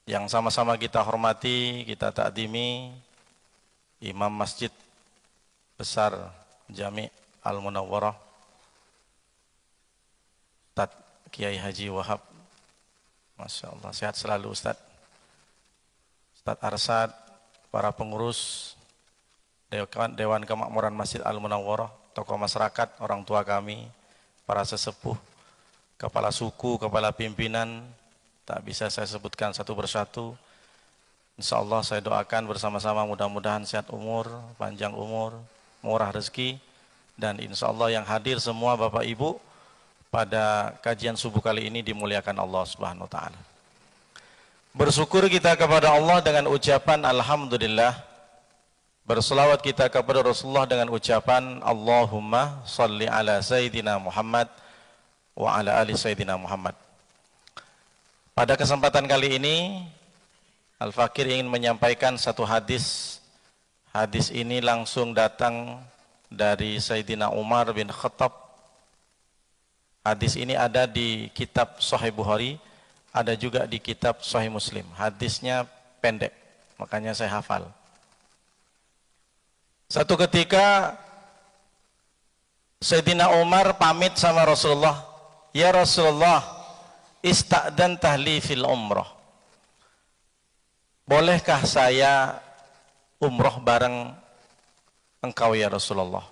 yang sama-sama kita hormati, kita takdimi, Imam Masjid Besar Jami' Al-Munawwarah, Ustaz Kiai Haji Wahab. Masya Allah, sehat selalu Ustaz. Ustaz Arsad, para pengurus Dewan Kemakmuran Masjid Al-Munawwarah, tokoh masyarakat, orang tua kami, para sesepuh, kepala suku, kepala pimpinan, tak bisa saya sebutkan satu persatu. Insya Allah saya doakan bersama-sama mudah-mudahan sehat umur, panjang umur, murah rezeki, dan insya Allah yang hadir semua Bapak Ibu pada kajian subuh kali ini dimuliakan Allah Subhanahu wa Ta'ala. Bersyukur kita kepada Allah dengan ucapan Alhamdulillah. Berselawat kita kepada Rasulullah dengan ucapan Allahumma salli ala Sayyidina Muhammad wa ala ali Sayyidina Muhammad. Pada kesempatan kali ini Al-Fakir ingin menyampaikan satu hadis. Hadis ini langsung datang dari Sayyidina Umar bin Khattab. Hadis ini ada di kitab Sahih Bukhari, ada juga di kitab Sahih Muslim. Hadisnya pendek, makanya saya hafal. Satu ketika Sayyidina Umar pamit sama Rasulullah, "Ya Rasulullah, ista'dan tahli fil umrah. Bolehkah saya umroh bareng engkau ya Rasulullah?"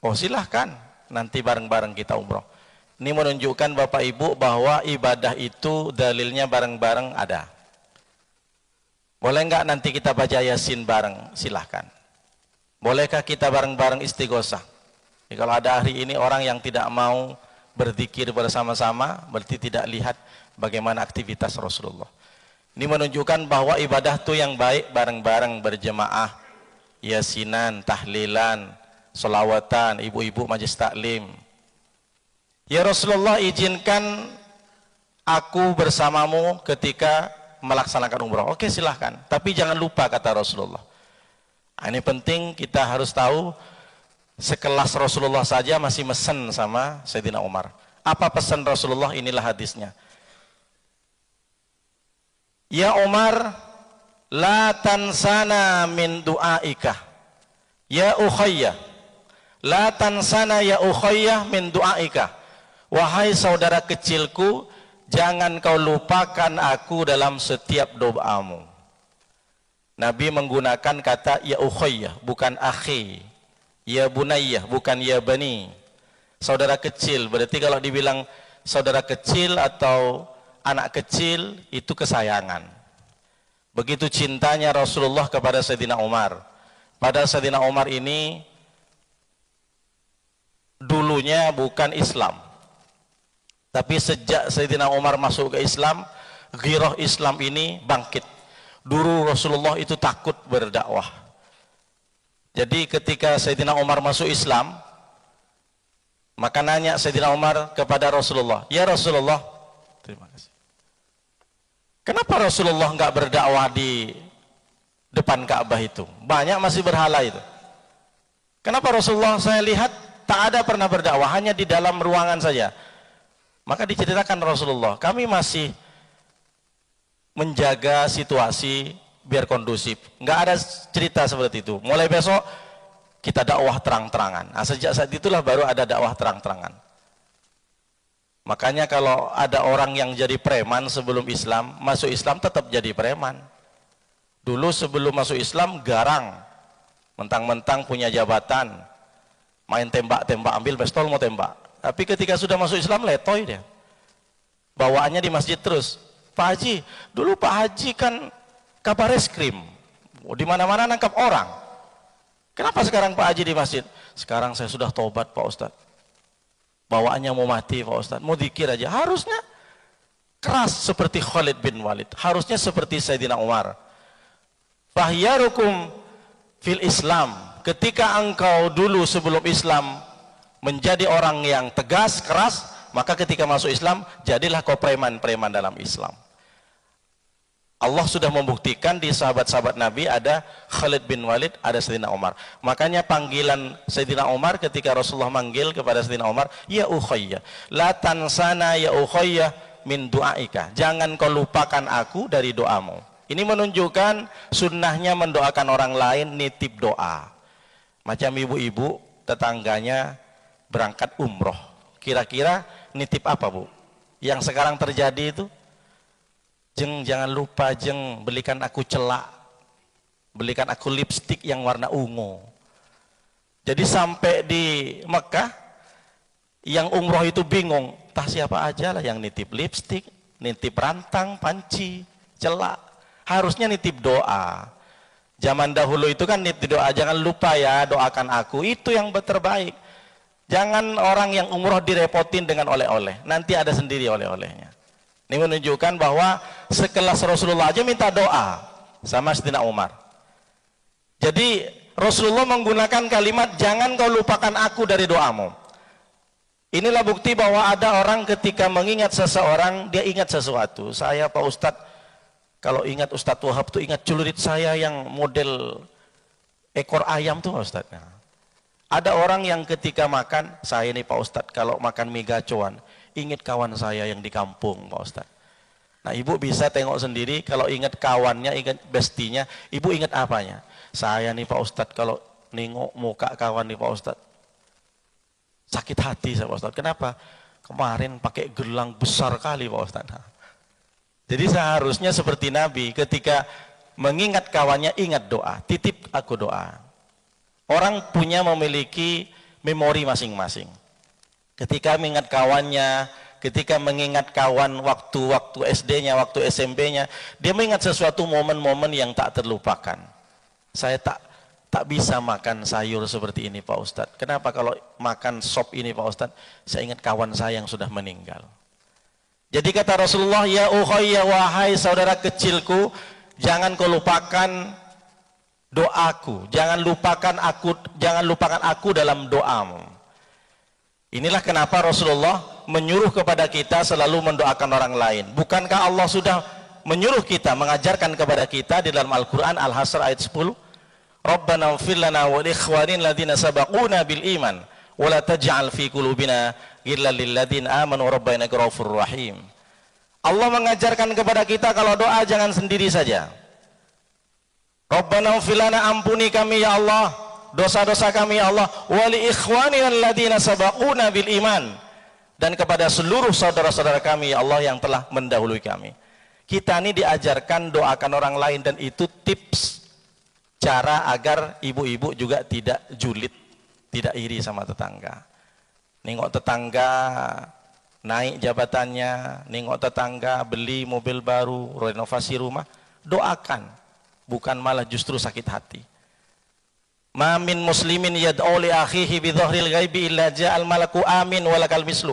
"Oh silahkan, nanti bareng-bareng kita umroh." Ini menunjukkan Bapak Ibu bahwa ibadah itu dalilnya bareng-bareng ada. Boleh enggak nanti kita baca Yasin bareng? Silahkan. Bolehkah kita bareng-bareng istighosah? Kalau ada hari ini orang yang tidak mau berzikir bersama-sama, berarti tidak lihat bagaimana aktivitas Rasulullah. Ini menunjukkan bahwa ibadah itu yang baik bareng-bareng berjemaah, yasinan, tahlilan, solawatan, ibu-ibu majlis taklim. "Ya Rasulullah, izinkan aku bersamamu ketika melaksanakan umrah." "Oke silahkan, tapi jangan lupa," kata Rasulullah. Ini penting, kita harus tahu. Sekelas Rasulullah saja masih mesen sama Sayyidina Umar. Apa pesan Rasulullah? Inilah hadisnya. "Ya Umar, la tansana min du'aika. Ya ukhayya, la tansana ya ukhayya min du'aika." Wahai saudara kecilku, jangan kau lupakan aku dalam setiap doamu. Nabi menggunakan kata ya ukhayya, bukan akhi. Ya bunayyah, bukan ya bani. Saudara kecil, berarti kalau dibilang saudara kecil atau anak kecil, itu kesayangan. Begitu cintanya Rasulullah kepada Sayyidina Umar. Padahal Sayyidina Umar ini dulunya bukan Islam. Tapi sejak Sayyidina Umar masuk ke Islam, ghirah Islam ini bangkit. Dulu Rasulullah itu takut berdakwah. Jadi ketika Sayyidina Umar masuk Islam, maka nanya Sayyidina Umar kepada Rasulullah, "Ya Rasulullah," terima kasih, "kenapa Rasulullah enggak berdakwah di depan Ka'bah itu? Banyak masih berhala itu. Kenapa Rasulullah saya lihat tak ada pernah berdakwah, hanya di dalam ruangan saja?" Maka diceritakan Rasulullah, "Kami masih menjaga situasi biar kondusif. Nggak ada cerita seperti itu. Mulai besok kita dakwah terang-terangan." Nah, sejak saat itulah baru ada dakwah terang-terangan. Makanya kalau ada orang yang jadi preman sebelum Islam, masuk Islam tetap jadi preman. Dulu sebelum masuk Islam garang, mentang-mentang punya jabatan, main tembak-tembak, ambil pistol mau tembak. Tapi ketika sudah masuk Islam letoy dia. Bawaannya di masjid terus. "Pak Haji, dulu Pak Haji kan kabar reskrim, di mana-mana nangkap orang. Kenapa sekarang Pak Haji di masjid?" "Sekarang saya sudah tobat Pak Ustadz. Bawaannya mau mati Pak Ustadz, mau zikir aja." Harusnya keras seperti Khalid bin Walid, harusnya seperti Sayyidina Umar. "Fahyarukum fil Islam." Ketika engkau dulu sebelum Islam menjadi orang yang tegas, keras, maka ketika masuk Islam jadilah kau preman-preman dalam Islam. Allah sudah membuktikan di sahabat-sahabat Nabi ada Khalid bin Walid, ada Sayyidina Umar. Makanya panggilan Sayyidina Umar ketika Rasulullah manggil kepada Sayyidina Umar, "Ya ukhayya, la tansana ya ukhayya min du'aika. Jangan kau lupakan aku dari doamu. Ini menunjukkan sunnahnya mendoakan orang lain, nitip doa. Macam ibu-ibu tetangganya berangkat umroh. Kira-kira nitip apa, Bu? Yang sekarang terjadi itu, jeng jangan lupa jeng belikan aku celak, belikan aku lipstik yang warna ungu. Jadi sampai di Mekah, yang umroh itu bingung, entah siapa aja lah yang nitip lipstik, nitip rantang, panci, celak. Harusnya nitip doa. Zaman dahulu itu kan nitip doa, jangan lupa ya doakan aku, itu yang terbaik. Jangan orang yang umroh direpotin dengan oleh-oleh, nanti ada sendiri oleh-olehnya. Ini menunjukkan bahwa sekelas Rasulullah aja minta doa sama Sayyidina Umar. Jadi Rasulullah menggunakan kalimat jangan kau lupakan aku dari doamu. Inilah bukti bahwa ada orang ketika mengingat seseorang, dia ingat sesuatu. Saya Pak Ustadz, kalau ingat Ustadz Wahab tuh ingat celurit saya yang model ekor ayam tuh Pak Ustadz. Ada orang yang ketika makan, saya nih Pak Ustadz, kalau makan mie gacoan, ingat kawan saya yang di kampung Pak Ustadz. Nah ibu bisa tengok sendiri, kalau ingat kawannya, ingat bestinya, ibu ingat apanya? Saya nih Pak Ustadz, kalau nengok muka kawan nih Pak Ustadz, sakit hati saya Pak Ustadz. Kenapa? Kemarin pakai gelang besar kali Pak Ustadz. Jadi seharusnya seperti Nabi, ketika mengingat kawannya, ingat doa, titip aku doa. Orang punya memiliki memori masing-masing. Ketika mengingat kawannya, ketika mengingat kawan waktu SD-nya, waktu SMP-nya, dia mengingat sesuatu momen-momen yang tak terlupakan. Saya tak bisa makan sayur seperti ini Pak Ustadz. Kenapa kalau makan sop ini Pak Ustadz, saya ingat kawan saya yang sudah meninggal. Jadi kata Rasulullah, ya ukhayya wahai saudara kecilku, jangan kau lupakan doaku, jangan lupakan aku dalam doamu. Inilah kenapa Rasulullah menyuruh kepada kita selalu mendoakan orang lain. Bukankah Allah sudah menyuruh kita, mengajarkan kepada kita di dalam Al-Quran Al-Hasr ayat 10, Rabbana ighfir lana wa li ikhwanina alladziina sabaquna bil iman wa la taj'al fi qulubina ghillan lil ladziina amanu rabbana innaka ghafurur rahim. Allah mengajarkan kepada kita kalau doa jangan sendiri saja. Rabbana ighfir lana, ampuni kami ya Allah dosa-dosa kami ya Allah, wa li ikhwanina alladziina sabaquna bil iman, dan kepada seluruh saudara-saudara kami ya Allah yang telah mendahului kami. Kita ini diajarkan doakan orang lain, dan itu tips cara agar ibu-ibu juga tidak julid, tidak iri sama tetangga. Nengok tetangga naik jabatannya, nengok tetangga beli mobil baru, renovasi rumah, doakan, bukan malah justru sakit hati. Ma min muslimin yad'u li akhihi bi dhahril ghaibi illa ja'al malaku amin walakal mislu.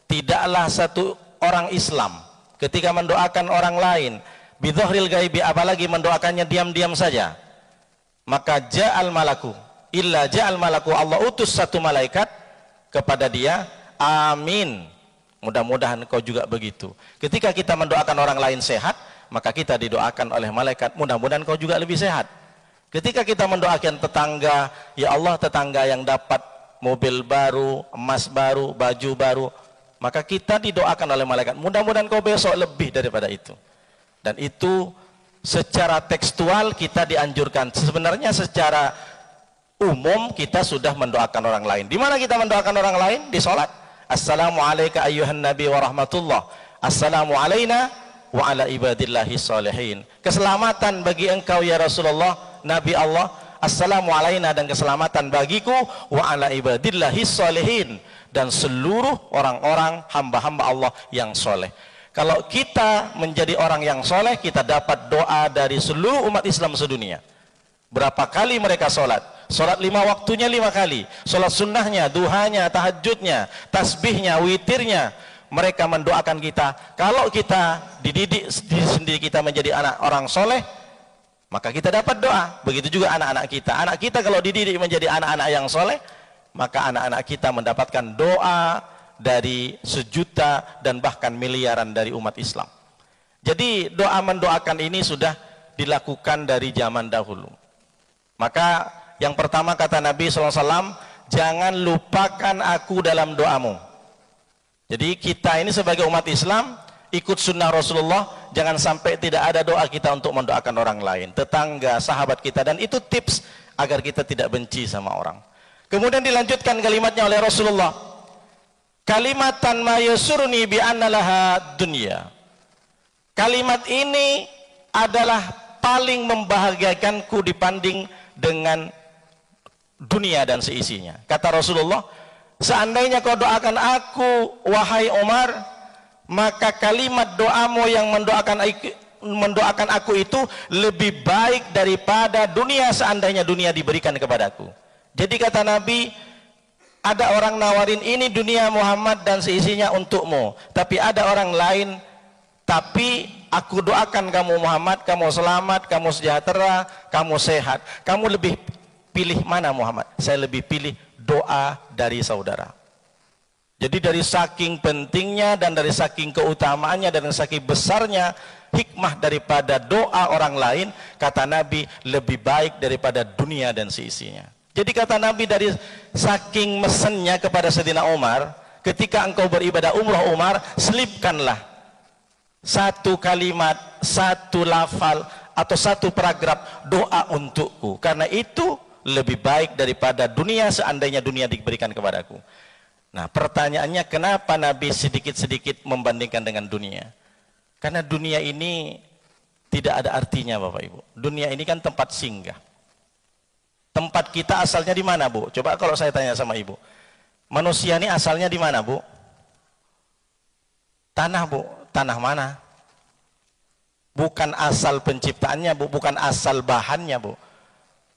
Tidaklah satu orang Islam ketika mendoakan orang lain bi dhahril ghaibi, apalagi mendoakannya diam-diam saja, maka ja'al malaku, illa ja'al malaku, Allah utus satu malaikat kepada dia, amin. Mudah-mudahan kau juga begitu. Ketika kita mendoakan orang lain sehat, maka kita didoakan oleh malaikat, mudah-mudahan kau juga lebih sehat. Ketika kita mendoakan tetangga, ya Allah tetangga yang dapat mobil baru, emas baru, baju baru, maka kita didoakan oleh malaikat, mudah-mudahan kau besok lebih daripada itu. Dan itu secara tekstual kita dianjurkan. Sebenarnya secara umum kita sudah mendoakan orang lain. Di mana kita mendoakan orang lain? Di sholat. Assalamualaikum ayyuhan nabi wa rahmatullah. Assalamu alayna wa ala ibadillahi salihin. Keselamatan bagi engkau ya Rasulullah, Nabi Allah. Assalamu alayna, dan keselamatan bagiku, wa ala ibadillahi salihin, dan seluruh orang-orang hamba-hamba Allah yang soleh. Kalau kita menjadi orang yang soleh, kita dapat doa dari seluruh umat Islam sedunia. Berapa kali mereka sholat? Sholat 5 waktunya 5 kali. Sholat sunnahnya, duhanya, tahajudnya, tasbihnya, witirnya. Mereka mendoakan kita. Kalau kita dididik diri sendiri kita menjadi anak orang soleh, maka kita dapat doa. Begitu juga anak-anak kita. Anak kita kalau dididik menjadi anak-anak yang soleh, maka anak-anak kita mendapatkan doa dari sejuta dan bahkan miliaran dari umat Islam. Jadi doa mendoakan ini sudah dilakukan dari zaman dahulu. Maka yang pertama kata Nabi SAW, jangan lupakan aku dalam doamu. Jadi kita ini sebagai umat Islam, ikut sunnah Rasulullah, jangan sampai tidak ada doa kita untuk mendoakan orang lain, tetangga, sahabat kita, dan itu tips agar kita tidak benci sama orang. Kemudian dilanjutkan kalimatnya oleh Rasulullah, kalimatan ma yasurni bi anna laha dunya. Kalimat ini adalah paling membahagiakanku dibanding dengan dunia dan seisinya. Kata Rasulullah, seandainya kau doakan aku, wahai Umar, maka kalimat doamu yang mendoakan aku itu lebih baik daripada dunia seandainya dunia diberikan kepadaku. Jadi kata Nabi, ada orang nawarin ini dunia Muhammad dan seisinya untukmu, tapi ada orang lain, tapi aku doakan kamu Muhammad, kamu selamat, kamu sejahtera, kamu sehat. Kamu lebih pilih mana Muhammad? Saya lebih pilih doa dari saudara. Jadi dari saking pentingnya dan dari saking keutamaannya dan dari saking besarnya hikmah daripada doa orang lain, kata Nabi, lebih baik daripada dunia dan seisinya. Jadi kata Nabi, dari saking mesennya kepada Sayyidina Umar, ketika engkau beribadah umrah Umar, selipkanlah satu kalimat, satu lafal atau satu paragraf doa untukku, karena itu lebih baik daripada dunia seandainya dunia diberikan kepadaku. Nah, pertanyaannya, kenapa Nabi sedikit-sedikit membandingkan dengan dunia? Karena dunia ini tidak ada artinya, Bapak Ibu. Dunia ini kan tempat singgah. Tempat kita asalnya di mana, Bu? Coba kalau saya tanya sama Ibu, manusia ini asalnya di mana, Bu? Tanah, Bu. Tanah mana? Bukan asal penciptaannya, Bu. Bukan asal bahannya, Bu.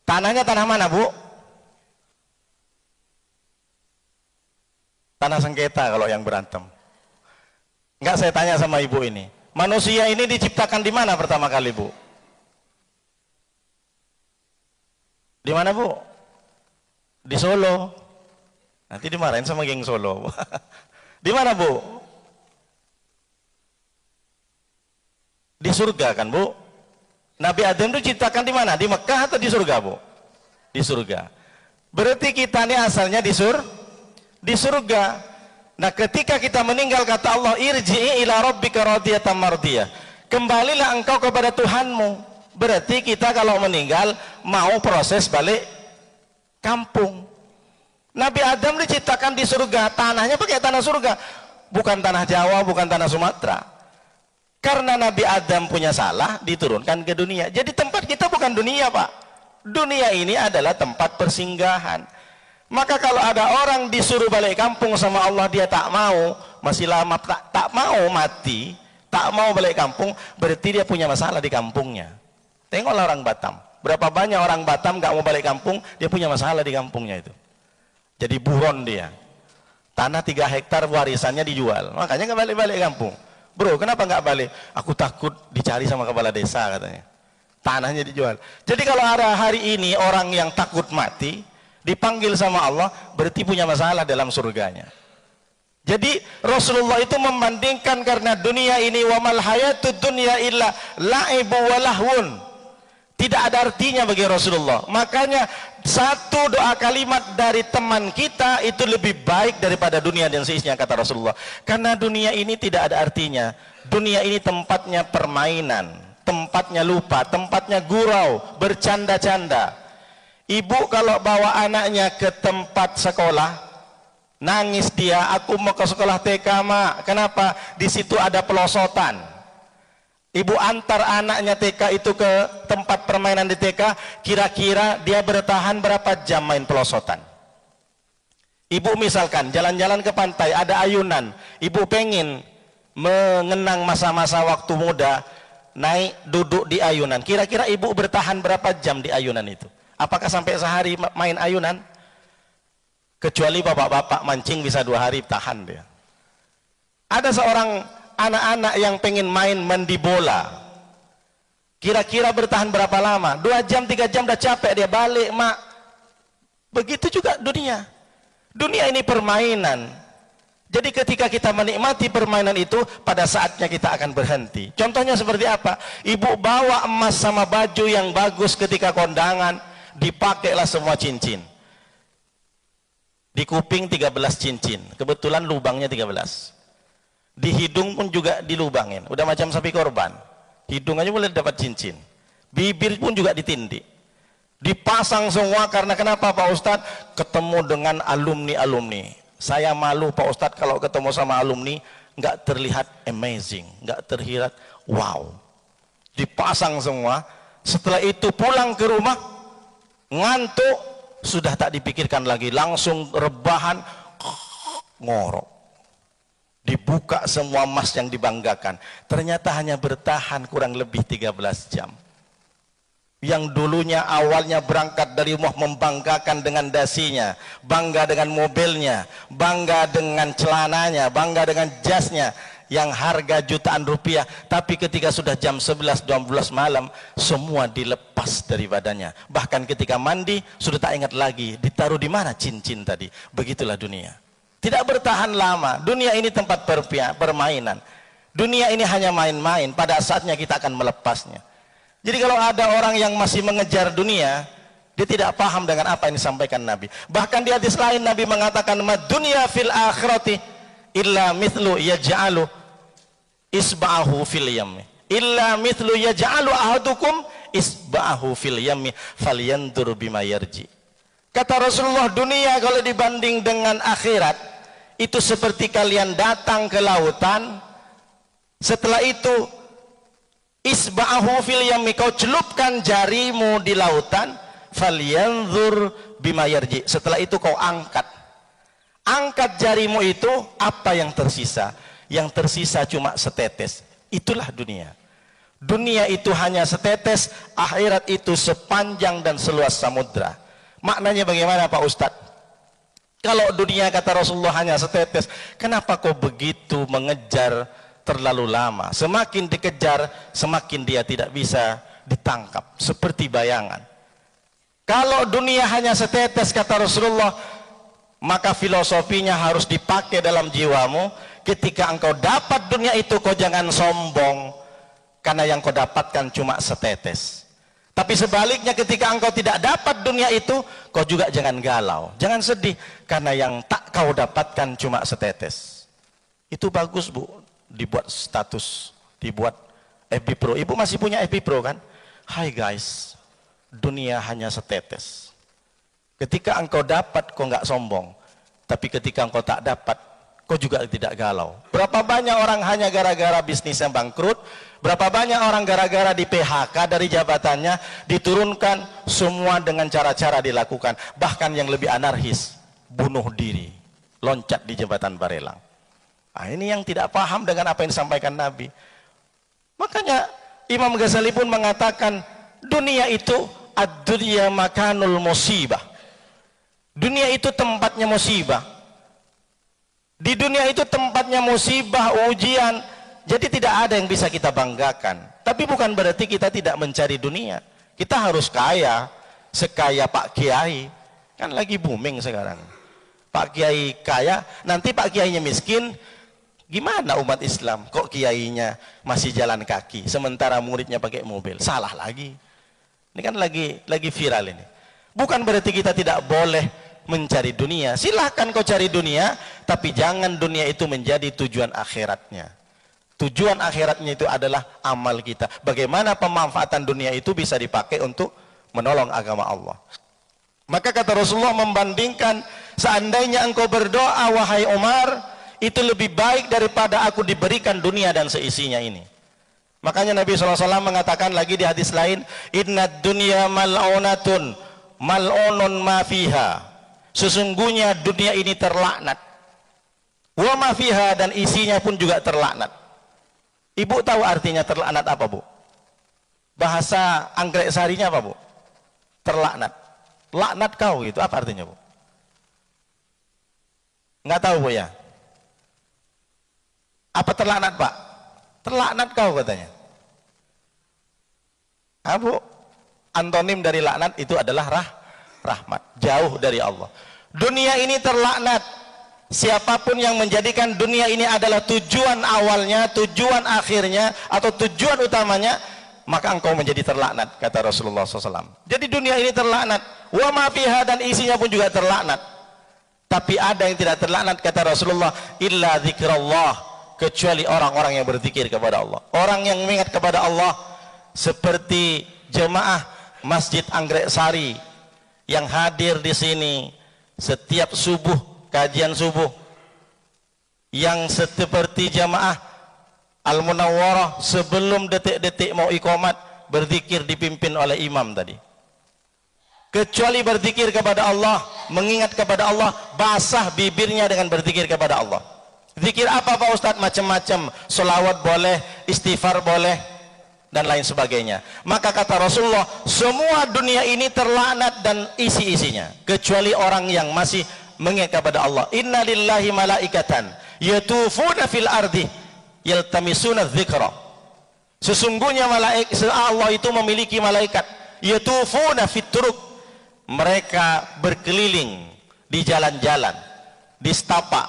Tanahnya tanah mana, Bu? Tanah sengketa kalau yang berantem. Enggak, saya tanya sama Ibu ini. Manusia ini diciptakan di mana pertama kali, Bu? Di mana, Bu? Di Solo. Nanti dimarahin sama geng Solo. Di mana, Bu? Di surga kan, Bu? Nabi Adam itu diciptakan di mana? Di Mekah atau di surga, Bu? Di surga. Berarti kita ini asalnya di surga. Nah, ketika kita meninggal, kata Allah, irji'i ila rabbika radiyatan mardiyah. Kembalilah engkau kepada Tuhanmu. Berarti kita kalau meninggal mau proses balik kampung. Nabi Adam diciptakan di surga, tanahnya pakai tanah surga, bukan tanah Jawa, bukan tanah Sumatera. Karena Nabi Adam punya salah, diturunkan ke dunia. Jadi tempat kita bukan dunia, Pak. Dunia ini adalah tempat persinggahan. Maka kalau ada orang disuruh balik kampung sama Allah, dia tak mau, masih lama tak mau mati, tak mau balik kampung, berarti dia punya masalah di kampungnya. Tengoklah orang Batam, berapa banyak orang Batam gak mau balik kampung, dia punya masalah di kampungnya itu. Jadi buron dia, tanah 3 hektar warisannya dijual, makanya gak balik-balik kampung. Bro, kenapa gak balik? Aku takut dicari sama kepala desa, katanya. Tanahnya dijual. Jadi kalau ada hari ini orang yang takut mati dipanggil sama Allah, berarti punya masalah dalam surganya. Jadi Rasulullah itu membandingkan, karena dunia ini, wa mal hayatud dunya illa la'ibu wa lahwun. Tidak ada artinya bagi Rasulullah. Makanya satu doa kalimat dari teman kita itu lebih baik daripada dunia dan seisinya, kata Rasulullah. Karena dunia ini tidak ada artinya. Dunia ini tempatnya permainan, tempatnya lupa, tempatnya gurau, bercanda-canda. Ibu kalau bawa anaknya ke tempat sekolah, nangis dia, aku mau ke sekolah TK, Mak. Kenapa? Di situ ada pelosotan. Ibu antar anaknya TK itu ke tempat permainan di TK, kira-kira dia bertahan berapa jam main pelosotan? Ibu misalkan jalan-jalan ke pantai, ada ayunan, ibu pengen mengenang masa-masa waktu muda, naik duduk di ayunan, kira-kira ibu bertahan berapa jam di ayunan itu? Apakah sampai sehari main ayunan? Kecuali bapak-bapak mancing bisa 2 hari tahan dia. Ada seorang anak-anak yang pengen main mandi bola, kira-kira bertahan berapa lama? 2 jam, 3 jam udah capek dia, balik, Mak. Begitu juga dunia. Dunia ini permainan. Jadi ketika kita menikmati permainan itu, pada saatnya kita akan berhenti. Contohnya seperti apa? Ibu bawa emas sama baju yang bagus ketika kondangan, dipakailah semua cincin. Di kuping 13 cincin, kebetulan lubangnya 13. Di hidung pun juga dilubangin, udah macam sapi korban. Hidung aja boleh dapat cincin. Bibir pun juga ditindik. Dipasang semua karena kenapa Pak Ustadz? Ketemu dengan alumni-alumni. Saya malu Pak Ustadz kalau ketemu sama alumni nggak terlihat amazing, nggak terlihat wow. Dipasang semua. Setelah itu pulang ke rumah ngantuk, sudah tak dipikirkan lagi, langsung rebahan, ngorok. Dibuka semua emas yang dibanggakan, ternyata hanya bertahan kurang lebih 13 jam. Yang dulunya awalnya berangkat dari rumah membanggakan dengan dasinya, bangga dengan mobilnya, bangga dengan celananya, bangga dengan jasnya yang harga jutaan rupiah, tapi ketika sudah jam 11-12 malam semua dilepas dari badannya. Bahkan ketika mandi sudah tak ingat lagi ditaruh di mana cincin tadi. Begitulah dunia. Tidak bertahan lama. Dunia ini tempat permainan. Dunia ini hanya main-main. Pada saatnya kita akan melepasnya. Jadi kalau ada orang yang masih mengejar dunia, dia tidak paham dengan apa yang disampaikan Nabi. Bahkan di hadis lain Nabi mengatakan, "Mad dunya fil akhirati illa mithlu yaj'alu isba'ahu fil yammi. Illa mithlu yaj'alu ahadukum isba'ahu fil yammi falyandur bima yarji." Kata Rasulullah, dunia kalau dibanding dengan akhirat itu seperti kalian datang ke lautan, setelah itu isba'ahu fil yammi, kau celupkan jarimu di lautan, falyanzur bima yarji, setelah itu kau angkat jarimu itu, apa yang tersisa? Yang tersisa cuma setetes. Itulah dunia. Dunia itu hanya setetes, akhirat itu sepanjang dan seluas samudra. Maknanya bagaimana Pak Ustadz? Kalau dunia kata Rasulullah hanya setetes, kenapa kau begitu mengejar terlalu lama? Semakin dikejar, semakin dia tidak bisa ditangkap, seperti bayangan. Kalau dunia hanya setetes kata Rasulullah, maka filosofinya harus dipakai dalam jiwamu. Ketika engkau dapat dunia itu, kau jangan sombong karena yang kau dapatkan cuma setetes. Tapi sebaliknya ketika engkau tidak dapat dunia itu, kau juga jangan galau, jangan sedih karena yang tak kau dapatkan cuma setetes. Itu bagus Bu, dibuat status, dibuat FB Pro. Ibu masih punya FB Pro kan? Hai guys, dunia hanya setetes. Ketika engkau dapat, kau nggak sombong. Tapi ketika engkau tak dapat, kau juga tidak galau. Berapa banyak orang hanya gara-gara bisnisnya bangkrut, berapa banyak orang gara-gara di PHK dari jabatannya, diturunkan, semua dengan cara-cara dilakukan. Bahkan yang lebih anarkis, bunuh diri, loncat di jembatan Barelang. Nah, ini yang tidak paham dengan apa yang disampaikan Nabi. Makanya Imam Ghazali pun mengatakan, dunia itu ad-dunya makanul musibah. Dunia itu tempatnya musibah. Di dunia itu tempatnya musibah, ujian. Jadi tidak ada yang bisa kita banggakan. Tapi bukan berarti kita tidak mencari dunia. Kita harus kaya, sekaya Pak Kiai. Kan lagi booming sekarang. Pak Kiai kaya, nanti Pak Kiainya miskin. Gimana umat Islam? Kok kiainya masih jalan kaki, sementara muridnya pakai mobil? Salah lagi. Ini kan lagi viral ini. Bukan berarti kita tidak boleh mencari dunia. Silahkan kau cari dunia, tapi jangan dunia itu menjadi tujuan akhiratnya. Tujuan akhiratnya itu adalah amal kita. Bagaimana pemanfaatan dunia itu bisa dipakai untuk menolong agama Allah. Maka kata Rasulullah membandingkan, seandainya engkau berdoa wahai Umar, itu lebih baik daripada aku diberikan dunia dan seisinya ini. Makanya Nabi SAW mengatakan lagi di hadis lain, innad dunya mal'unatun mal'unun ma fiha. Sesungguhnya dunia ini terlaknat. Wa ma fiha, dan isinya pun juga terlaknat. Ibu tahu artinya terlaknat apa Bu? Bahasa anggrek sarinya apa Bu? Terlaknat. Laknat kau gitu, apa artinya Bu? Nggak tahu Bu ya? Apa terlaknat Pak? Terlaknat kau katanya. Bu, antonim dari laknat itu adalah rahmat, jauh dari Allah. Dunia ini terlaknat. Siapapun yang menjadikan dunia ini adalah tujuan awalnya, tujuan akhirnya, atau tujuan utamanya, maka engkau menjadi terlaknat, kata Rasulullah SAW. Jadi dunia ini terlaknat. Wa ma fiha, dan isinya pun juga terlaknat. Tapi ada yang tidak terlaknat, kata Rasulullah, illa zikrullah, kecuali orang-orang yang berzikir kepada Allah. Orang yang mengingat kepada Allah seperti jemaah Masjid Anggrek Sari yang hadir di sini setiap subuh, kajian subuh, yang seperti jemaah Al-Munawwarah sebelum detik-detik mau iqamat berzikir dipimpin oleh imam tadi. Kecuali berzikir kepada Allah, mengingat kepada Allah, basah bibirnya dengan berzikir kepada Allah. Zikir apa Pak Ustadz? Macam-macam. Solawat boleh, istighfar boleh, dan lain sebagainya. Maka kata Rasulullah, semua dunia ini terlaknat dan isi-isinya, kecuali orang yang masih mengingat kepada Allah. Inna lillahi malaikatan yatufuna fil ardi yaltamisuna dzikra. Sesungguhnya Allah itu memiliki malaikat yatufuna fit turuq. Mereka berkeliling di jalan-jalan, di setapak,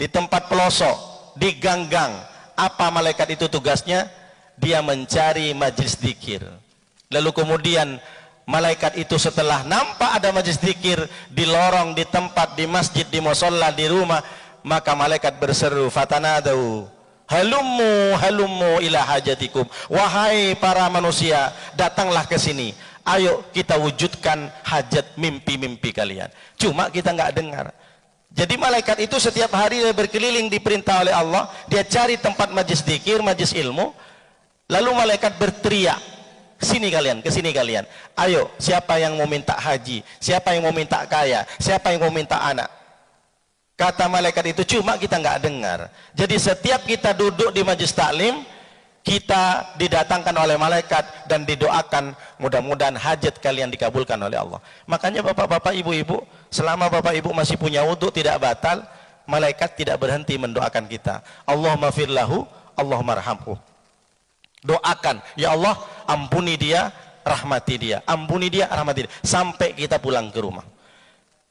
di tempat pelosok, di gang-gang. Apa malaikat itu tugasnya? Dia mencari majlis zikir. Lalu kemudian malaikat itu setelah nampak ada majlis zikir di lorong, di tempat, di masjid, di musholla, di rumah, maka malaikat berseru, fatanadau halummu halummu ila hajatikum. Wahai para manusia, datanglah ke sini. Ayo kita wujudkan hajat mimpi-mimpi kalian. Cuma kita nggak dengar. Jadi malaikat itu setiap hari dia berkeliling, diperintah oleh Allah, dia cari tempat majlis zikir, majlis ilmu. Lalu malaikat berteriak, sini kalian, ke sini kalian. Ayo, siapa yang mau minta haji? Siapa yang mau minta kaya? Siapa yang mau minta anak? Kata malaikat itu, cuma kita nggak dengar. Jadi setiap kita duduk di majlis taklim, kita didatangkan oleh malaikat dan didoakan, mudah-mudahan hajat kalian dikabulkan oleh Allah. Makanya bapak-bapak, ibu-ibu, selama bapak ibu masih punya wudhu tidak batal, malaikat tidak berhenti mendoakan kita. Allahumma firlahu, Allahumma arhamhu. Doakan, ya Allah ampuni dia, rahmati dia, ampuni dia, rahmati dia, sampai kita pulang ke rumah.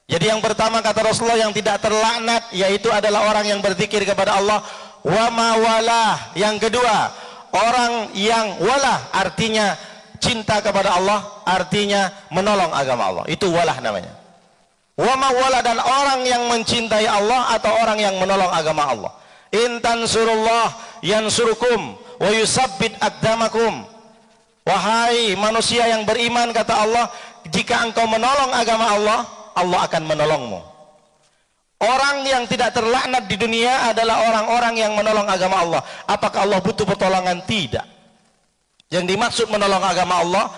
Jadi yang pertama kata Rasulullah yang tidak terlaknat yaitu adalah orang yang berzikir kepada Allah. Wa ma walah. Yang kedua, orang yang walah artinya cinta kepada Allah, artinya menolong agama Allah. Itu walah namanya. Wa ma walah, dan orang yang mencintai Allah atau orang yang menolong agama Allah. In tansurullah yansurukum wa yusabbit aqdamakum. Wahai manusia yang beriman, kata Allah, jika engkau menolong agama Allah, Allah akan menolongmu. Orang yang tidak terlaknat di dunia adalah orang-orang yang menolong agama Allah. Apakah Allah butuh pertolongan? Tidak. Yang dimaksud menolong agama Allah,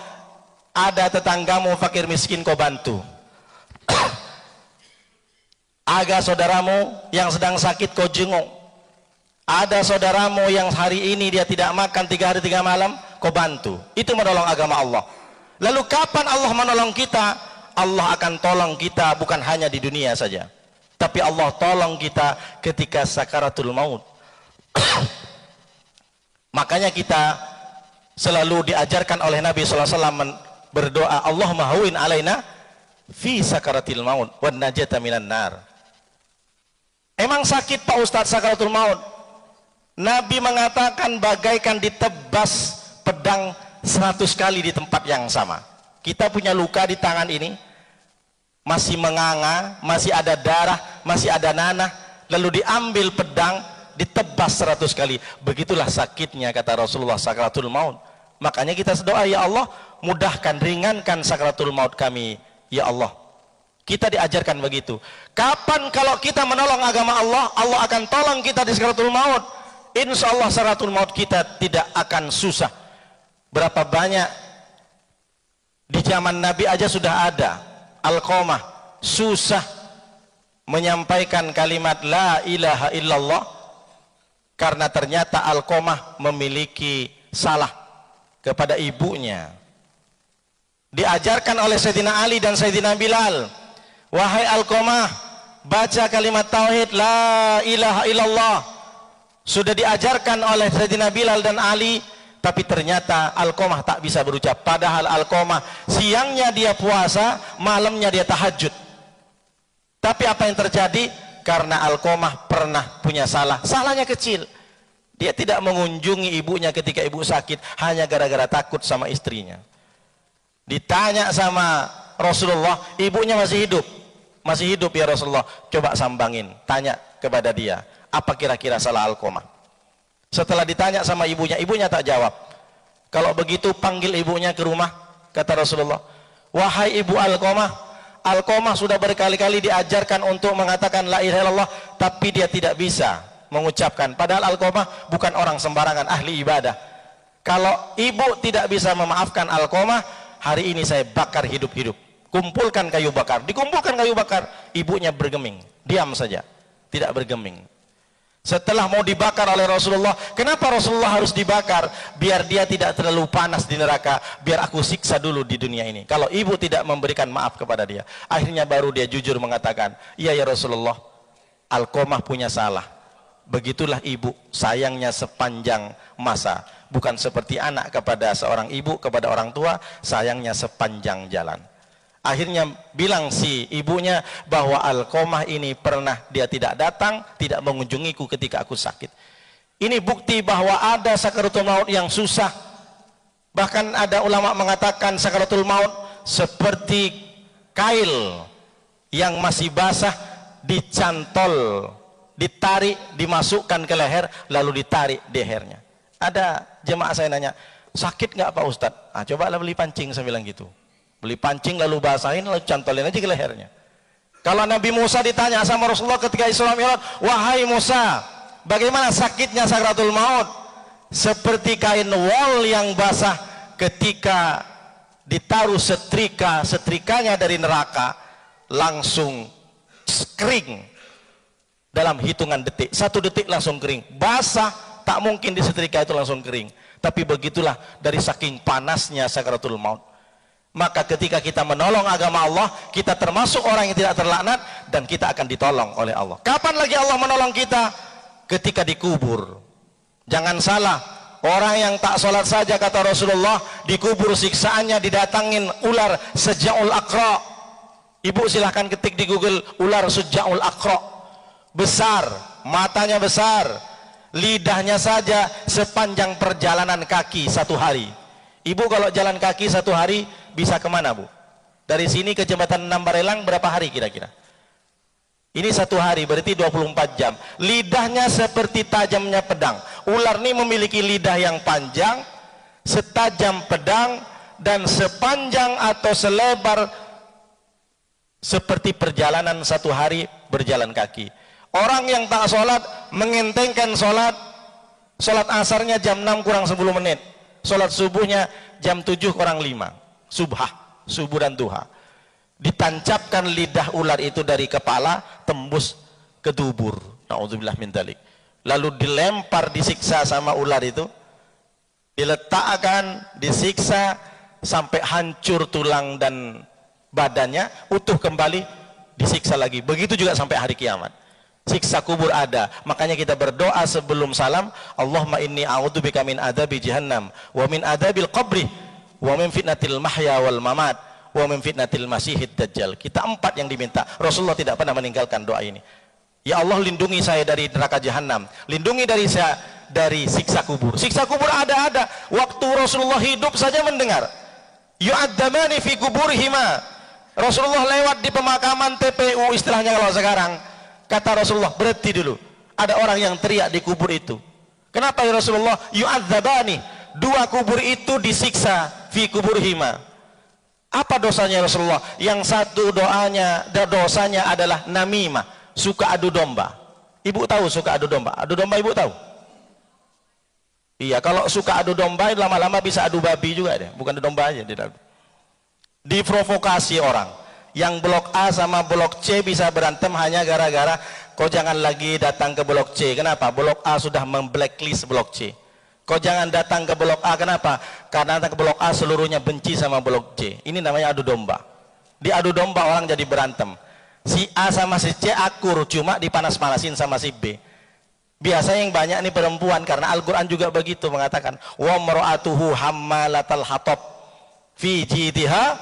ada tetanggamu fakir miskin kau bantu. Ada saudaramu yang sedang sakit kau jenguk. Ada saudaramu yang hari ini dia tidak makan 3 hari 3 malam, kau bantu. Itu menolong agama Allah. Lalu kapan Allah menolong kita? Allah akan tolong kita bukan hanya di dunia saja, tapi Allah tolong kita ketika sakaratul maut. Makanya kita selalu diajarkan oleh Nabi SAW berdoa, Allahumma hawin alaina fi sakaratil maut wan najata minan nar. Emang sakit Pak Ustadz sakaratul maut? Nabi mengatakan bagaikan ditebas pedang 100 kali di tempat yang sama. Kita punya luka di tangan ini, masih menganga, masih ada darah, masih ada nanah, lalu diambil pedang, ditebas 100 kali. Begitulah sakitnya kata Rasulullah sakaratul maut. Makanya kita berdoa, ya Allah mudahkan, ringankan sakaratul maut kami, ya Allah. Kita diajarkan begitu. Kapan kalau kita menolong agama Allah, Allah akan tolong kita di sakaratul maut. Insya Allah sakaratul maut kita tidak akan susah. Berapa banyak di zaman Nabi aja sudah ada Alqamah susah menyampaikan kalimat la ilaha illallah karena ternyata Alqamah memiliki salah kepada ibunya. Diajarkan oleh Sayyidina Ali dan Sayyidina Bilal, wahai Alqamah, baca kalimat tauhid la ilaha illallah. Sudah diajarkan oleh Sayyidina Bilal dan Ali, tapi ternyata Alqamah tak bisa berucap. Padahal Alqamah siangnya dia puasa, malamnya dia tahajud. Tapi apa yang terjadi? Karena Alqamah pernah punya salah. Salahnya kecil. Dia tidak mengunjungi ibunya ketika ibu sakit hanya gara-gara takut sama istrinya. Ditanya sama Rasulullah, ibunya masih hidup. Masih hidup ya Rasulullah. Coba sambangin, tanya kepada dia, apa kira-kira salah Alqamah? Setelah ditanya sama ibunya, ibunya tak jawab. Kalau begitu panggil ibunya ke rumah. Kata Rasulullah, wahai ibu Alqamah, Alqamah sudah berkali-kali diajarkan untuk mengatakan la ilaha illallah, tapi dia tidak bisa mengucapkan. Padahal Alqamah bukan orang sembarangan, ahli ibadah. Kalau ibu tidak bisa memaafkan Alqamah, hari ini saya bakar hidup-hidup. Kumpulkan kayu bakar. Dikumpulkan kayu bakar, ibunya bergeming, diam saja, tidak bergeming. Setelah mau dibakar oleh Rasulullah, kenapa Rasulullah harus dibakar? Biar dia tidak terlalu panas di neraka, biar aku siksa dulu di dunia ini. Kalau ibu tidak memberikan maaf kepada dia, akhirnya baru dia jujur mengatakan, iya ya Rasulullah, Alqamah punya salah. Begitulah ibu, sayangnya sepanjang masa. Bukan seperti anak kepada seorang ibu, kepada orang tua, sayangnya sepanjang jalan. Akhirnya bilang si ibunya bahwa Alqamah ini pernah dia tidak datang, tidak mengunjungiku ketika aku sakit. Ini bukti bahwa ada sakaratul maut yang susah. Bahkan ada ulama mengatakan sakaratul maut seperti kail yang masih basah, dicantol, ditarik, dimasukkan ke leher, lalu ditarik di lehernya. Ada jemaah saya nanya, sakit nggak Pak Ustadz? Ah, cobalah beli pancing, saya bilang gitu. Beli pancing lalu basahin, lalu cantolin aja ke lehernya. Kalau Nabi Musa ditanya sama Rasulullah ketika Isra Mi'raj, wahai Musa, bagaimana sakitnya sakaratul maut? Seperti kain wol yang basah ketika ditaruh setrikanya dari neraka, langsung kering dalam hitungan detik. 1 detik langsung kering, basah, tak mungkin disetrika itu langsung kering. Tapi begitulah dari saking panasnya sakaratul maut. Maka ketika kita menolong agama Allah, kita termasuk orang yang tidak terlaknat, dan kita akan ditolong oleh Allah. Kapan lagi Allah menolong kita? Ketika dikubur. Jangan salah, orang yang tak sholat saja, kata Rasulullah, dikubur siksaannya didatangin ular seja'ul aqra. Ibu silahkan ketik di Google, ular seja'ul aqra. Besar, matanya besar, lidahnya saja sepanjang perjalanan kaki 1 hari. Ibu kalau jalan kaki 1 hari bisa kemana Bu? Dari sini ke jembatan 6 Barelang berapa hari kira-kira? Ini 1 hari, berarti 24 jam. Lidahnya seperti tajamnya pedang. Ular ini memiliki lidah yang panjang, setajam pedang, dan sepanjang atau selebar seperti perjalanan 1 hari berjalan kaki. Orang yang tak sholat mengentengkan sholat asarnya jam 6 kurang 10 menit, sholat subuhnya jam 7 kurang 5, subuh dan duha. Ditancapkan lidah ular itu dari kepala tembus ke dubur, na'udzubillah min dzalik. Lalu dilempar, disiksa sama ular itu, diletakkan, disiksa sampai hancur tulang dan badannya, utuh kembali, disiksa lagi. Begitu juga sampai hari kiamat. Siksa kubur ada. Makanya kita berdoa sebelum salam, Allahumma inni a'udzubika min adzabi jahannam wa min adzabil qabri wa min fitnatil mahya wal mamat wa min fitnatil masihid dajjal. Kita 4 yang diminta. Rasulullah tidak pernah meninggalkan doa ini. Ya Allah, lindungi saya dari neraka jahanam, lindungi dari saya dari siksa kubur. Siksa kubur ada. Waktu Rasulullah hidup saja mendengar yu'adzabani fi kuburihima. Rasulullah lewat di pemakaman TPU istilahnya kalau sekarang. Kata Rasulullah, berhenti dulu. Ada orang yang teriak di kubur itu. Kenapa ya Rasulullah? Yu'adzabani, 2 kubur itu disiksa fi kuburihima. Apa dosanya Rasulullah? Yang satu dosanya adalah namimah, suka adu domba. Ibu tahu suka adu domba? Adu domba ibu tahu? Iya, kalau suka adu domba lama-lama bisa adu babi juga deh, bukan adu domba aja. Diprovokasi orang. Yang blok A sama blok C bisa berantem hanya gara-gara kau jangan lagi datang ke blok C. Kenapa? Blok A sudah memblacklist blok C. Kau jangan datang ke blok A. Kenapa? Karena datang ke blok A seluruhnya benci sama blok C. Ini namanya adu domba. Di adu domba orang jadi berantem. Si A sama si C akur, cuma dipanas-panasin sama si B. Biasanya yang banyak nih perempuan, karena Al-Quran juga begitu mengatakan, wa mar'atuhu hammalatal hatab fi jidha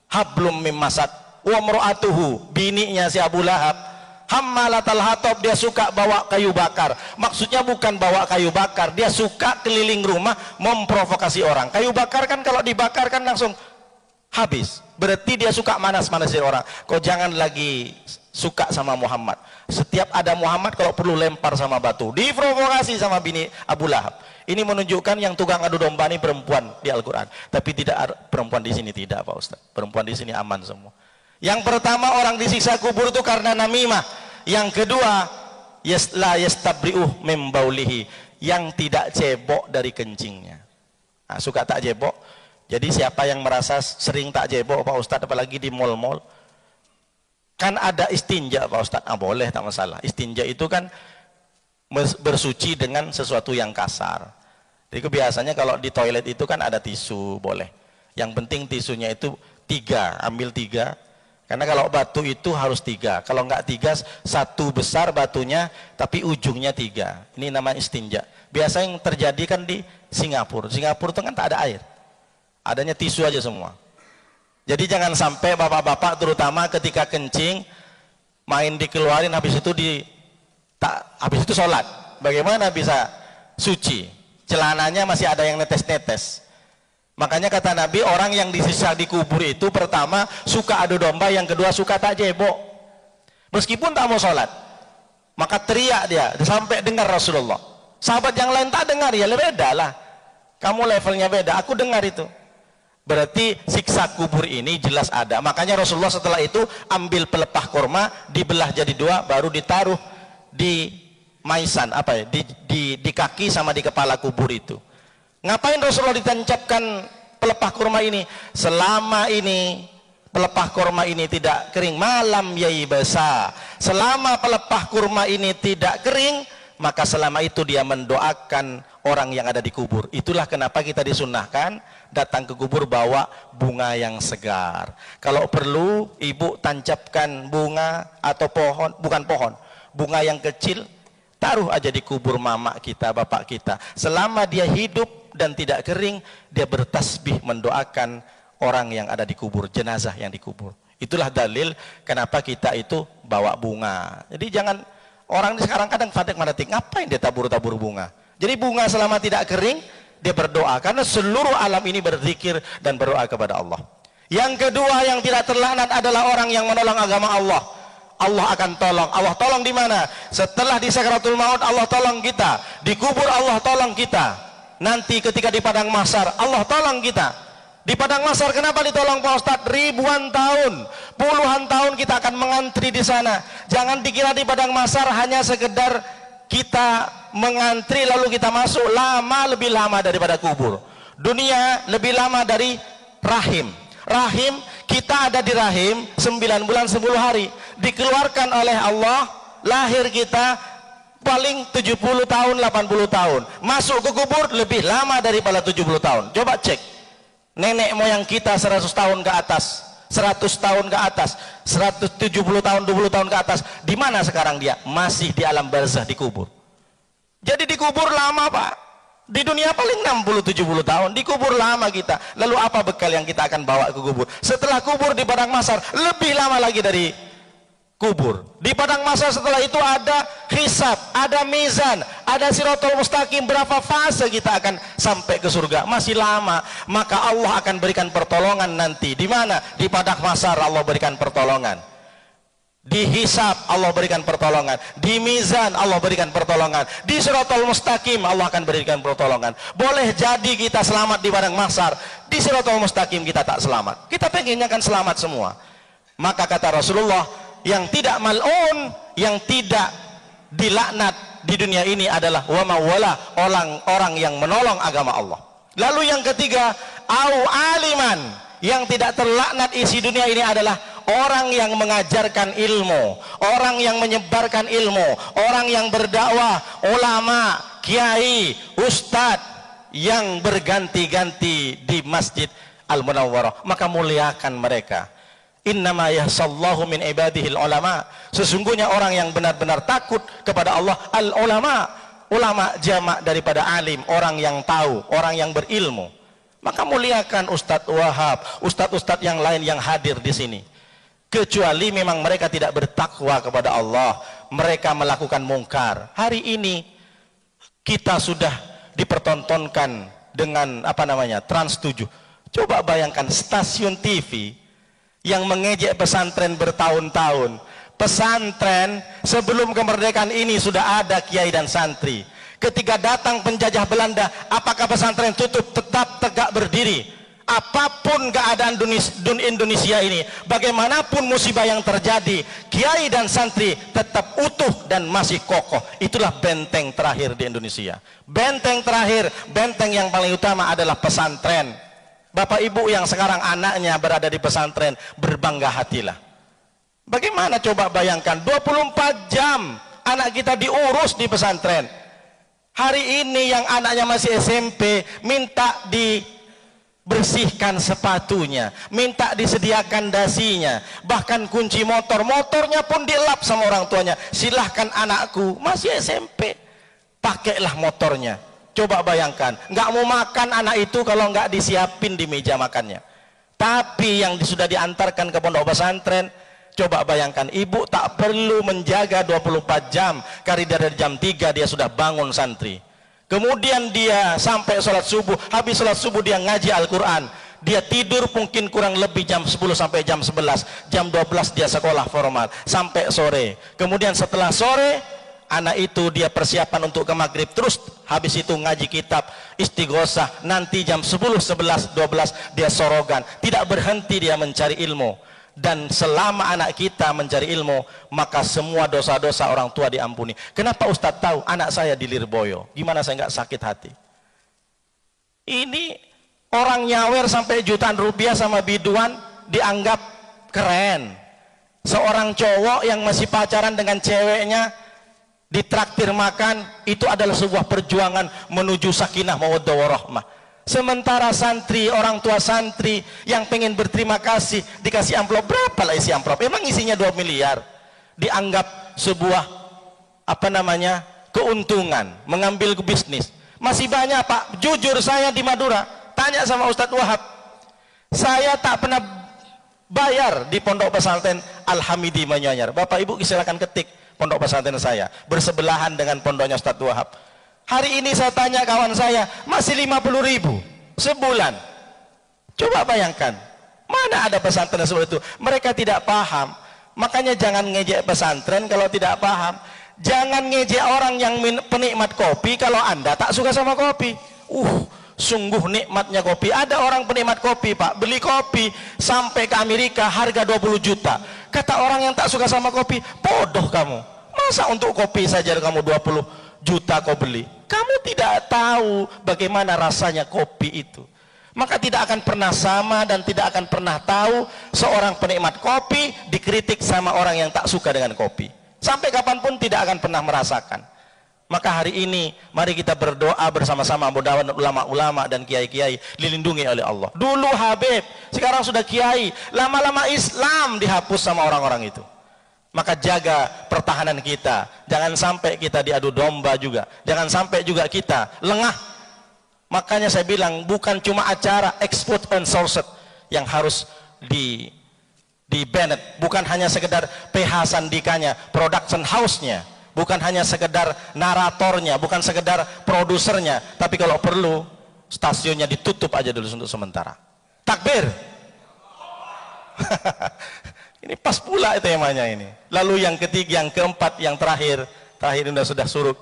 hablum mim masad. Wa mar'atuhu, bininya si Abu Lahab, hammalatal hatab, dia suka bawa kayu bakar. Maksudnya bukan bawa kayu bakar, dia suka keliling rumah memprovokasi orang. Kayu bakar kan kalau dibakar kan langsung habis. Berarti dia suka manas-manasin orang. Kau jangan lagi suka sama Muhammad. Setiap ada Muhammad kalau perlu lempar sama batu. Diprovokasi sama bini Abu Lahab. Ini menunjukkan yang tukang adu domba ini perempuan di Al-Quran. Tapi tidak, perempuan di sini tidak Pak Ustaz. Perempuan di sini aman semua. Yang pertama orang disiksa kubur itu karena namimah. Yang kedua, la yastabri'uh min baulihi, yang tidak cebok dari kencingnya. Nah, suka tak jebok. Jadi siapa yang merasa sering tak jebok Pak Ustaz, apalagi di mal-mal, kan ada istinja Pak Ustaz. Ah, boleh, tak masalah. Istinja itu kan bersuci dengan sesuatu yang kasar. Jadi biasanya kalau di toilet itu kan ada tisu, boleh. Yang penting tisunya itu 3, ambil 3. Karena kalau batu itu harus 3. Kalau enggak 3, 1 besar batunya, tapi ujungnya 3. Ini namanya istinja. Biasa yang terjadi kan di Singapura. Singapura itu kan tak ada air. Adanya tisu aja semua. Jadi jangan sampai bapak-bapak terutama ketika kencing main dikeluarin, habis itu sholat. Bagaimana bisa suci? Celananya masih ada yang netes-netes. Makanya kata Nabi, orang yang disiksa di kubur itu pertama suka adu domba, yang kedua suka tak jebok. Meskipun tak mau sholat, maka teriak dia sampai dengar Rasulullah. Sahabat yang lain tak dengar, ya beda lah. Kamu levelnya beda, aku dengar itu. Berarti siksa kubur ini jelas ada. Makanya Rasulullah setelah itu ambil pelepah korma, dibelah jadi 2, baru ditaruh di maisan, di kaki sama di kepala kubur itu. Ngapain Rasulullah ditancapkan pelepah kurma ini? Selama ini pelepah kurma ini tidak kering, malam yai basa. Selama pelepah kurma ini tidak kering, maka selama itu dia mendoakan orang yang ada di kubur. Itulah kenapa kita disunnahkan datang ke kubur bawa bunga yang segar. Kalau perlu ibu tancapkan bunga atau pohon, bukan pohon, bunga yang kecil, taruh aja di kubur mama kita, bapak kita. Selama dia hidup dan tidak kering, dia bertasbih mendoakan orang yang ada di kubur, jenazah yang dikubur. Itulah dalil kenapa kita itu bawa bunga. Jadi jangan, orang sekarang kadang fanatik, ngapain dia tabur-tabur bunga? Jadi bunga selama tidak kering, dia berdoa, karena seluruh alam ini berzikir dan berdoa kepada Allah. Yang kedua yang tidak terlaknat adalah orang yang menolong agama Allah. Allah akan tolong. Allah tolong di mana? Setelah di sakaratul maut Allah tolong kita, di kubur Allah tolong kita, nanti ketika di padang mahsyar Allah tolong kita. Di padang mahsyar kenapa ditolong Pak Ustadz? Ribuan tahun, puluhan tahun kita akan mengantri di sana. Jangan dikira di padang mahsyar hanya sekedar kita mengantri lalu kita masuk. Lama, lebih lama daripada kubur. Dunia lebih lama dari rahim. Rahim, kita ada di rahim 9 bulan 10 hari. Dikeluarkan oleh Allah, lahir kita paling 70 tahun, 80 tahun. Masuk ke kubur lebih lama daripada 70 tahun. Coba cek. Nenek moyang kita 100 tahun ke atas, 100 tahun ke atas, 170 tahun, 20 tahun ke atas. Di mana sekarang dia? Masih di alam barzah, di kubur. Jadi di kubur lama Pak. Di dunia paling 60-70 tahun, di kubur lama kita. Lalu apa bekal yang kita akan bawa ke kubur? Setelah kubur di padang mahsyar lebih lama lagi dari kubur. Di padang mahsyar setelah itu ada hisab, ada mizan, ada siratul mustaqim. Berapa fase kita akan sampai ke surga? Masih lama. Maka Allah akan berikan pertolongan nanti. Di mana? Di padang mahsyar Allah berikan pertolongan. Di hisab Allah berikan pertolongan, di mizan Allah berikan pertolongan, di siratul mustaqim Allah akan berikan pertolongan. Boleh jadi kita selamat di padang mahsyar, di siratul mustaqim kita tak selamat. Kita pengennya kan selamat semua. Maka kata Rasulullah, yang tidak mal'un, yang tidak dilaknat di dunia ini adalah wa mawala, orang yang menolong agama Allah. Lalu yang ketiga, au aliman, yang tidak terlaknat isi dunia ini adalah orang yang mengajarkan ilmu, orang yang menyebarkan ilmu, orang yang berdakwah, ulama, kiai, ustadz yang berganti-ganti di Masjid Al-Munawwarah. Maka muliakan mereka. Innama yahsallahu min ibadihil ulama. Sesungguhnya orang yang benar-benar takut kepada Allah, al-ulama, ulama jamak daripada alim, orang yang tahu, orang yang berilmu. Maka muliakan Ustadz Wahab, ustadz-ustadz yang lain yang hadir di sini. Kecuali memang mereka tidak bertakwa kepada Allah, mereka melakukan mungkar. Hari ini kita sudah dipertontonkan dengan Trans 7. Coba bayangkan stasiun TV yang mengejek pesantren bertahun-tahun, Pesantren sebelum kemerdekaan ini sudah ada kiai dan santri. Ketika datang penjajah Belanda, apakah pesantren tutup? Tetap tegak berdiri. Apapun keadaan Indonesia ini, bagaimanapun musibah yang terjadi, kiai dan santri tetap utuh dan masih kokoh. Itulah benteng terakhir di Indonesia. Benteng terakhir, benteng yang paling utama adalah pesantren. Bapak ibu yang sekarang anaknya berada di pesantren, berbangga hatilah. Bagaimana coba bayangkan 24 jam anak kita diurus di pesantren. Hari ini yang anaknya masih SMP minta dibersihkan sepatunya, minta disediakan dasinya, bahkan kunci motornya pun dilap sama orang tuanya. Silahkan anakku, masih SMP, pakailah motornya. Coba bayangkan, nggak mau makan anak itu kalau nggak disiapin di meja makannya. Tapi yang sudah diantarkan ke pondok pesantren, coba bayangkan, ibu tak perlu menjaga 24 jam, karena dari jam 3 dia sudah bangun santri. Kemudian dia sampai sholat subuh, habis sholat subuh dia ngaji Al-Quran. Dia tidur mungkin kurang lebih jam 10 sampai jam 11. Jam 12 dia sekolah formal, sampai sore. Kemudian setelah sore, anak itu dia persiapan untuk ke maghrib. Terus habis itu ngaji kitab, istighosah. Nanti jam 10, 11, 12 dia sorogan. Tidak berhenti dia mencari ilmu. Dan selama anak kita mencari ilmu, maka semua dosa-dosa orang tua diampuni. Kenapa Ustadz tahu? Anak saya di Lirboyo. Gimana saya nggak sakit hati? Ini orang nyawer sampai jutaan rupiah sama biduan dianggap keren. Seorang cowok yang masih pacaran dengan ceweknya ditraktir makan, itu adalah sebuah perjuangan menuju sakinah mawaddah warahmah. Sementara santri, orang tua santri yang pengen berterima kasih, dikasih amplop, berapa lah isi amplop? Emang isinya 2 miliar. Dianggap sebuah keuntungan, mengambil bisnis. Masih banyak Pak, jujur saya di Madura, tanya sama Ustadz Wahab, saya tak pernah bayar di pondok pesantren Al-Hamidi Manyanyar. Bapak Ibu silakan ketik pondok pesantren saya, bersebelahan dengan pondoknya Ustadz Wahab. Hari ini saya tanya kawan saya, masih 50.000 sebulan. Coba bayangkan, mana ada pesantren seperti itu? Mereka tidak paham. Makanya jangan ngejek pesantren kalau tidak paham. Jangan ngejek orang yang penikmat kopi kalau Anda tak suka sama kopi. Sungguh nikmatnya kopi. Ada orang penikmat kopi Pak, beli kopi sampai ke Amerika harga 20 juta. Kata orang yang tak suka sama kopi, bodoh kamu. Masa untuk kopi saja kamu 20 juta kau beli? Kamu tidak tahu bagaimana rasanya kopi itu. Maka tidak akan pernah sama dan tidak akan pernah tahu seorang penikmat kopi dikritik sama orang yang tak suka dengan kopi. Sampai kapanpun tidak akan pernah merasakan. Maka hari ini mari kita berdoa bersama-sama, mudah-mudahan ulama-ulama dan kiai-kiai dilindungi oleh Allah. Dulu Habib, sekarang sudah kiai, lama-lama Islam dihapus sama orang-orang itu. Maka jaga pertahanan kita, jangan sampai kita diadu domba juga, jangan sampai juga kita lengah. Makanya saya bilang, bukan cuma acara export and sourced yang harus di banned, bukan hanya sekedar PH Sandikanya, production house-nya, bukan hanya sekedar naratornya, bukan sekedar produsernya, tapi kalau perlu stasiunnya ditutup aja dulu untuk sementara. Takbir. Ini pas pula temanya ini. Lalu yang ketiga, yang keempat, yang terakhir ini sudah surut.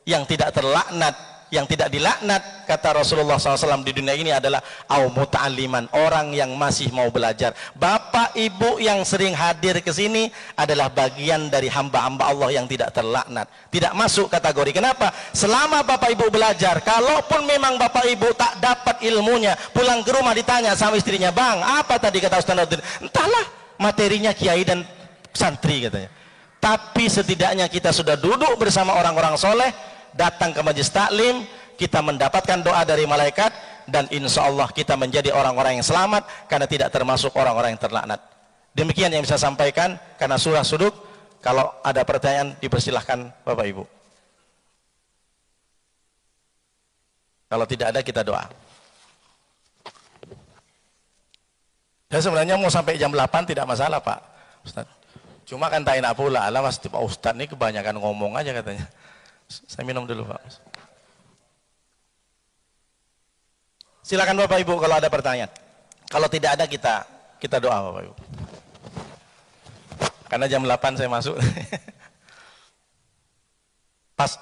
Yang tidak terlaknat, yang tidak dilaknat, kata Rasulullah SAW, di dunia ini adalah au muta'alliman, orang yang masih mau belajar. Bapak ibu yang sering hadir ke sini adalah bagian dari hamba-hamba Allah yang tidak terlaknat, tidak masuk kategori. Kenapa? Selama bapak ibu belajar, kalaupun memang bapak ibu tak dapat ilmunya, pulang ke rumah ditanya sama istrinya, bang apa tadi kata Ustaz Nurdin? Entahlah, materinya kiai dan santri katanya. Tapi setidaknya kita sudah duduk bersama orang-orang soleh, datang ke majelis taklim, kita mendapatkan doa dari malaikat, dan insya Allah kita menjadi orang-orang yang selamat karena tidak termasuk orang-orang yang terlaknat. Demikian yang bisa saya sampaikan karena surah suduk. Kalau ada pertanyaan dipersilahkan Bapak Ibu. Kalau tidak ada kita doa. Saya sebenarnya mau sampai jam 8 tidak masalah Pak Ustaz. Cuma kan tak enak pula, alah mas Pak Ustaz ini kebanyakan ngomong aja katanya. Saya minum dulu Pak. Silakan Bapak Ibu kalau ada pertanyaan. Kalau tidak ada kita doa Bapak Ibu. Karena jam 8 saya masuk. Pas.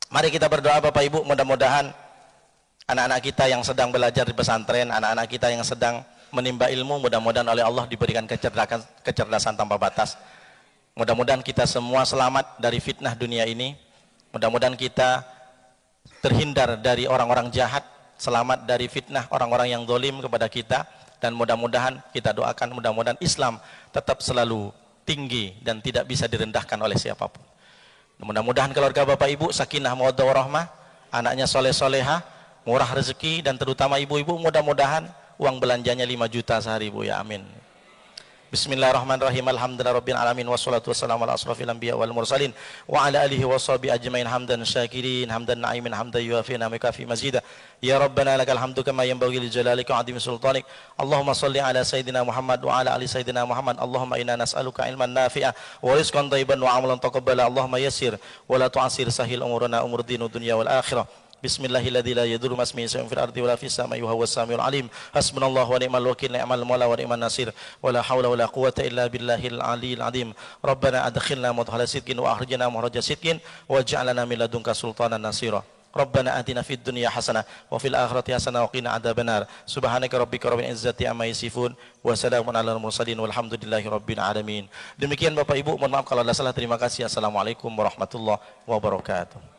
Mari kita berdoa Bapak Ibu, mudah-mudahan anak-anak kita yang sedang belajar di pesantren, anak-anak kita yang sedang menimba ilmu, mudah-mudahan oleh Allah diberikan kecerdasan tanpa batas. Mudah-mudahan kita semua selamat dari fitnah dunia ini. Mudah-mudahan kita terhindar dari orang-orang jahat, selamat dari fitnah orang-orang yang zalim kepada kita, dan mudah-mudahan kita doakan mudah-mudahan Islam tetap selalu tinggi dan tidak bisa direndahkan oleh siapapun. Mudah-mudahan keluarga Bapak Ibu sakinah mawaddah warahmah, anaknya soleh-solehah, murah rezeki, dan terutama ibu-ibu mudah-mudahan uang belanjanya 5 juta sehari Bu ya, amin. Bismillahirrahmanirrahim. Alhamdulillahirabbil alamin wassalatu wassalamu ala asrofil anbiya wal mursalin wa ala alihi washabihi ajmain hamdan syakirin hamdan na'imin hamdan yuafi ni'amaka fi mazida. Ya Rabbana lakal hamdu kama yanbaghi li jalalika wa 'azimi sultanik. Allahumma shalli ala sayidina Muhammad wa ala ali sayidina Muhammad. Allahumma inna nas'aluka ilman nafi'a wa rizqan thayyiban wa 'amalan taqabbala. Allahumma yassir wa la tu'assir, sahil umurana umur din dunya wal akhirah. Bismillahilladzi la yadurru masmihi shay'un fil ardi wala fis samai wa huwas samiul alim. Hasbunallahu wa ni'mal wakil, ni'mal maula wa ni'man nasir. Wala haula wala quwwata illa billahil aliyil azim. Rabbana adkhilna mudkhala sidqin wa akhrijna mukhraja sidqin waj'alna min ladunka sultanan nasira. Rabbana atina fid dunya hasanah wa fil akhirati hasanah wa qina adzabannar. Subhanaka rabbika rabbil izzati amma yasifun wa salamun alal mursalin walhamdulillahi rabbil alamin. Demikian Bapak Ibu, mohon maaf kalau ada salah. Terima kasih. Assalamualaikum warahmatullahi wabarakatuh.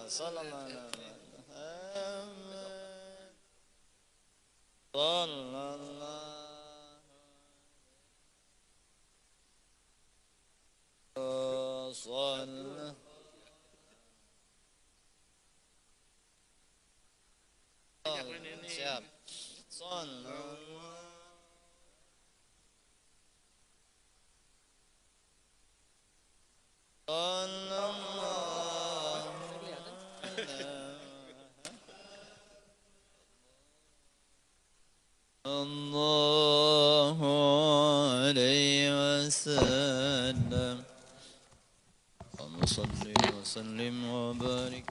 Sallallahu alaihi wasallam. Allahumma salli wa sallim wa barik